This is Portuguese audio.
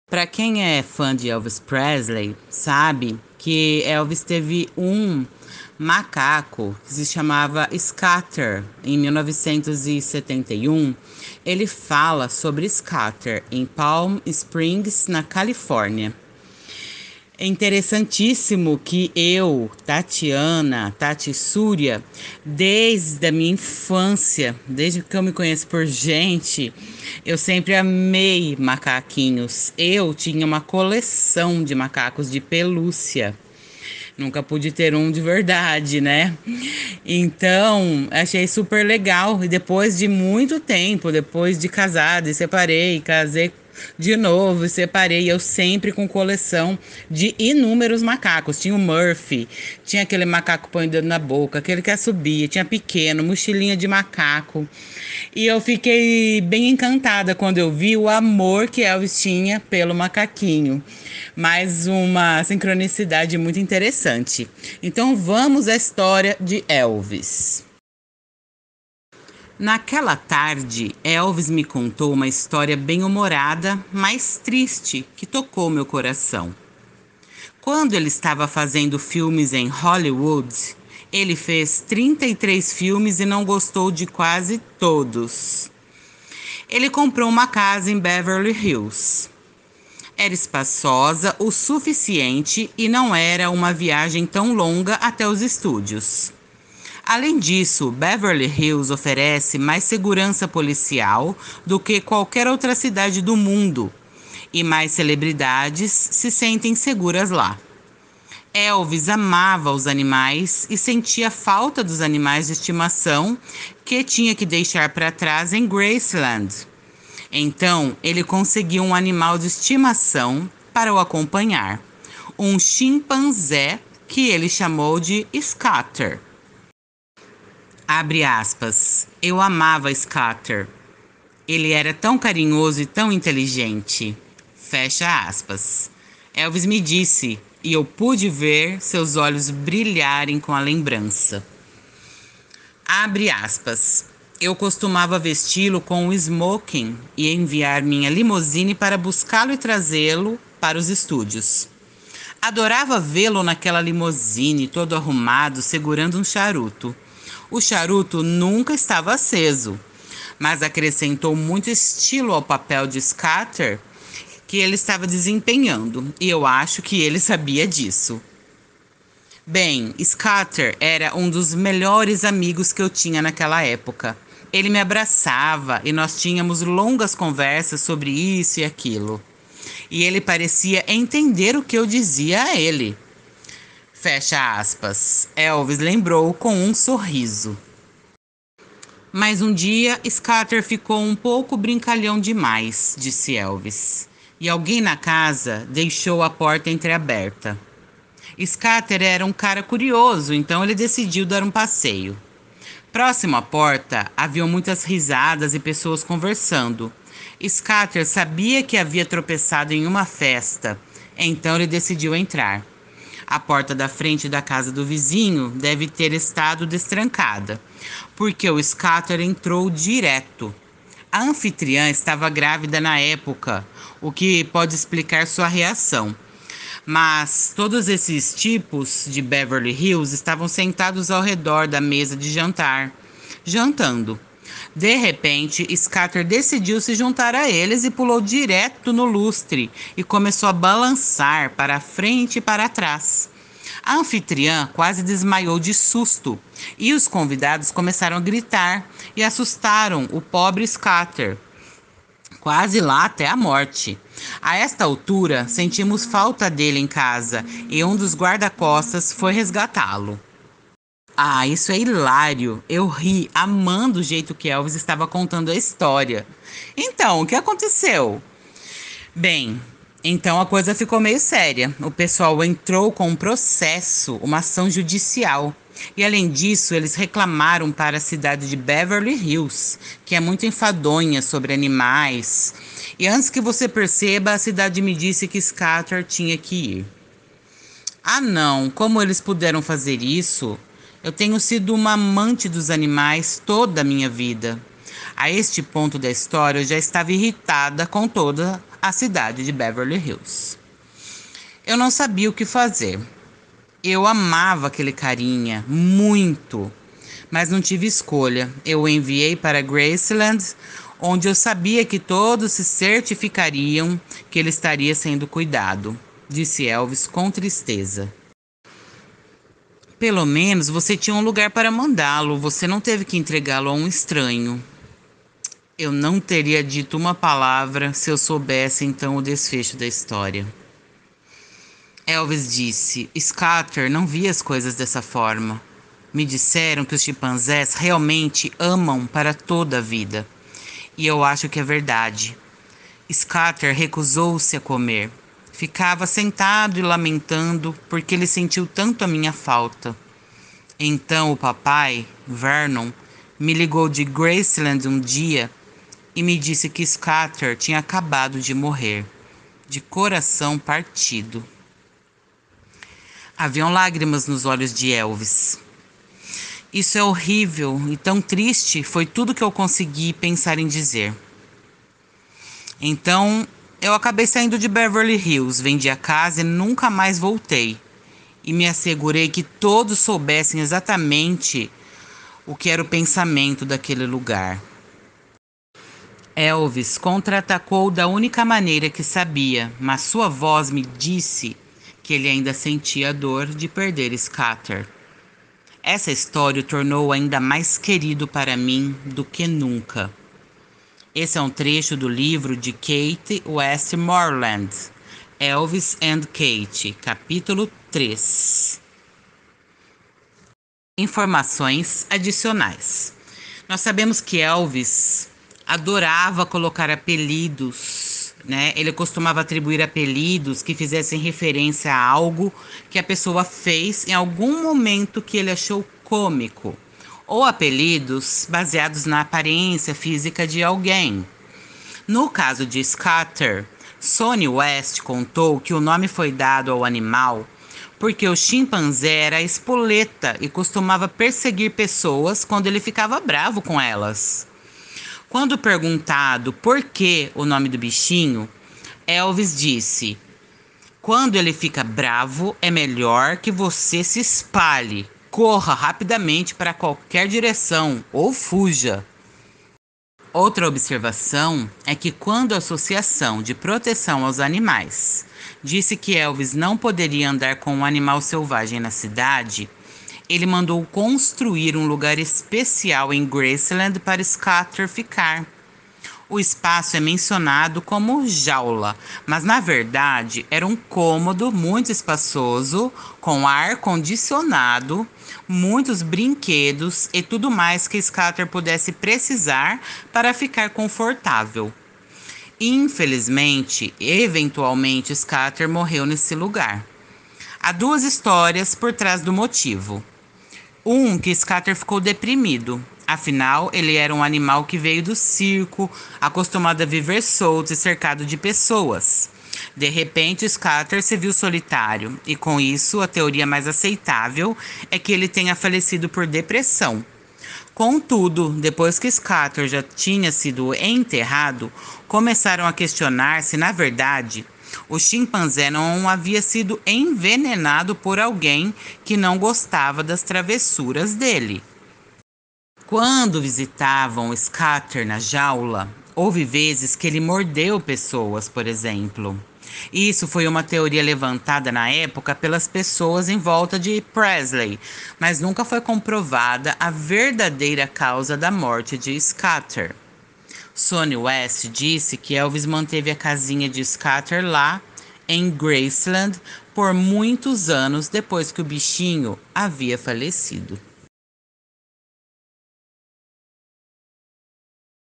Para quem é fã de Elvis Presley, sabe que Elvis teve um macaco que se chamava Scatter. Em 1971, ele fala sobre Scatter em Palm Springs, na Califórnia. É interessantíssimo que eu, Tati Súria, desde a minha infância, desde que eu me conheço por gente, eu sempre amei macaquinhos. Eu tinha uma coleção de macacos de pelúcia. Nunca pude ter um de verdade, né? Então, achei super legal. E depois de muito tempo, depois de casada, e separei, casei de novo e separei. Eu sempre com coleção de inúmeros macacos. Tinha o Murphy, tinha aquele macaco põe o dedo na boca, aquele que subia, tinha pequeno, mochilinha de macaco. E eu fiquei bem encantada quando eu vi o amor que Elvis tinha pelo macaquinho. Mais uma sincronicidade muito interessante. Então vamos à história de Elvis. Naquela tarde, Elvis me contou uma história bem-humorada, mas triste, que tocou meu coração. Quando ele estava fazendo filmes em Hollywood, ele fez 33 filmes e não gostou de quase todos. Ele comprou uma casa em Beverly Hills. Era espaçosa o suficiente e não era uma viagem tão longa até os estúdios. Além disso, Beverly Hills oferece mais segurança policial do que qualquer outra cidade do mundo, e mais celebridades se sentem seguras lá. Elvis amava os animais e sentia falta dos animais de estimação que tinha que deixar para trás em Graceland. Então, ele conseguiu um animal de estimação para o acompanhar, um chimpanzé que ele chamou de Scatter. Abre aspas. Eu amava Scatter. Ele era tão carinhoso e tão inteligente. Fecha aspas. Elvis me disse, e eu pude ver seus olhos brilharem com a lembrança. Abre aspas. Eu costumava vesti-lo com um smoking e enviar minha limusine para buscá-lo e trazê-lo para os estúdios. Adorava vê-lo naquela limusine, todo arrumado, segurando um charuto. O charuto nunca estava aceso, mas acrescentou muito estilo ao papel de Scatter que ele estava desempenhando, e eu acho que ele sabia disso. Bem, Scatter era um dos melhores amigos que eu tinha naquela época. Ele me abraçava e nós tínhamos longas conversas sobre isso e aquilo. E ele parecia entender o que eu dizia a ele. Fecha aspas. Elvis lembrou com um sorriso. Mas um dia, Scatter ficou um pouco brincalhão demais, disse Elvis. E alguém na casa deixou a porta entreaberta. Scatter era um cara curioso, então ele decidiu dar um passeio. Próximo à porta, havia muitas risadas e pessoas conversando. Scatter sabia que havia tropeçado em uma festa, então ele decidiu entrar. A porta da frente da casa do vizinho deve ter estado destrancada, porque o Scatter entrou direto. A anfitriã estava grávida na época, o que pode explicar sua reação. Mas todos esses tipos de Beverly Hills estavam sentados ao redor da mesa de jantar, jantando. De repente, Scatter decidiu se juntar a eles e pulou direto no lustre e começou a balançar para frente e para trás. A anfitriã quase desmaiou de susto e os convidados começaram a gritar e assustaram o pobre Scatter, quase lá até a morte. A esta altura, sentimos falta dele em casa e um dos guarda-costas foi resgatá-lo. Ah, isso é hilário. Eu ri, amando o jeito que Elvis estava contando a história. Então, o que aconteceu? Bem, então a coisa ficou meio séria. O pessoal entrou com um processo, uma ação judicial. E além disso, eles reclamaram para a cidade de Beverly Hills, que é muito enfadonha sobre animais. E antes que você perceba, a cidade me disse que Scatter tinha que ir. Ah, não, como eles puderam fazer isso? Eu tenho sido uma amante dos animais toda a minha vida. A este ponto da história, eu já estava irritada com toda a cidade de Beverly Hills. Eu não sabia o que fazer. Eu amava aquele carinha muito, mas não tive escolha. Eu o enviei para Graceland, onde eu sabia que todos se certificariam que ele estaria sendo cuidado, disse Elvis com tristeza. Pelo menos você tinha um lugar para mandá-lo, você não teve que entregá-lo a um estranho. Eu não teria dito uma palavra se eu soubesse então o desfecho da história. Elvis disse: Scatter não via as coisas dessa forma. Me disseram que os chimpanzés realmente amam para toda a vida. E eu acho que é verdade. Scatter recusou-se a comer. Ficava sentado e lamentando porque ele sentiu tanto a minha falta. Então o papai, Vernon, me ligou de Graceland um dia e me disse que Scatter tinha acabado de morrer, de coração partido. Haviam lágrimas nos olhos de Elvis. Isso é horrível e tão triste, foi tudo que eu consegui pensar em dizer. Então, eu acabei saindo de Beverly Hills, vendi a casa e nunca mais voltei. E me assegurei que todos soubessem exatamente o que era o pensamento daquele lugar. Elvis contra-atacou da única maneira que sabia, mas sua voz me disse que ele ainda sentia a dor de perder Scatter. Essa história o tornou ainda mais querido para mim do que nunca. Esse é um trecho do livro de Kate Westmoreland, Elvis and Kate, capítulo 3. Informações adicionais. Nós sabemos que Elvis adorava colocar apelidos, né? Ele costumava atribuir apelidos que fizessem referência a algo que a pessoa fez em algum momento que ele achou cômico, ou apelidos baseados na aparência física de alguém. No caso de Scatter, Sonny West contou que o nome foi dado ao animal porque o chimpanzé era espoleta e costumava perseguir pessoas quando ele ficava bravo com elas. Quando perguntado por que o nome do bichinho, Elvis disse: quando ele fica bravo, é melhor que você se espalhe, corra rapidamente para qualquer direção ou fuja. Outra observação é que quando a Associação de Proteção aos Animais disse que Elvis não poderia andar com um animal selvagem na cidade, ele mandou construir um lugar especial em Graceland para Scatter ficar. O espaço é mencionado como jaula, mas na verdade era um cômodo muito espaçoso, com ar condicionado, muitos brinquedos e tudo mais que Scatter pudesse precisar para ficar confortável. Infelizmente, eventualmente Scatter morreu nesse lugar. Há duas histórias por trás do motivo. Que Scatter ficou deprimido. Afinal, ele era um animal que veio do circo, acostumado a viver solto e cercado de pessoas. De repente, Scatter se viu solitário, e com isso, a teoria mais aceitável é que ele tenha falecido por depressão. Contudo, depois que Scatter já tinha sido enterrado, começaram a questionar se, na verdade, o chimpanzé não havia sido envenenado por alguém que não gostava das travessuras dele. Quando visitavam Scatter na jaula, houve vezes que ele mordeu pessoas, por exemplo. Isso foi uma teoria levantada na época pelas pessoas em volta de Presley, mas nunca foi comprovada a verdadeira causa da morte de Scatter. Sonny West disse que Elvis manteve a casinha de Scatter lá em Graceland por muitos anos depois que o bichinho havia falecido.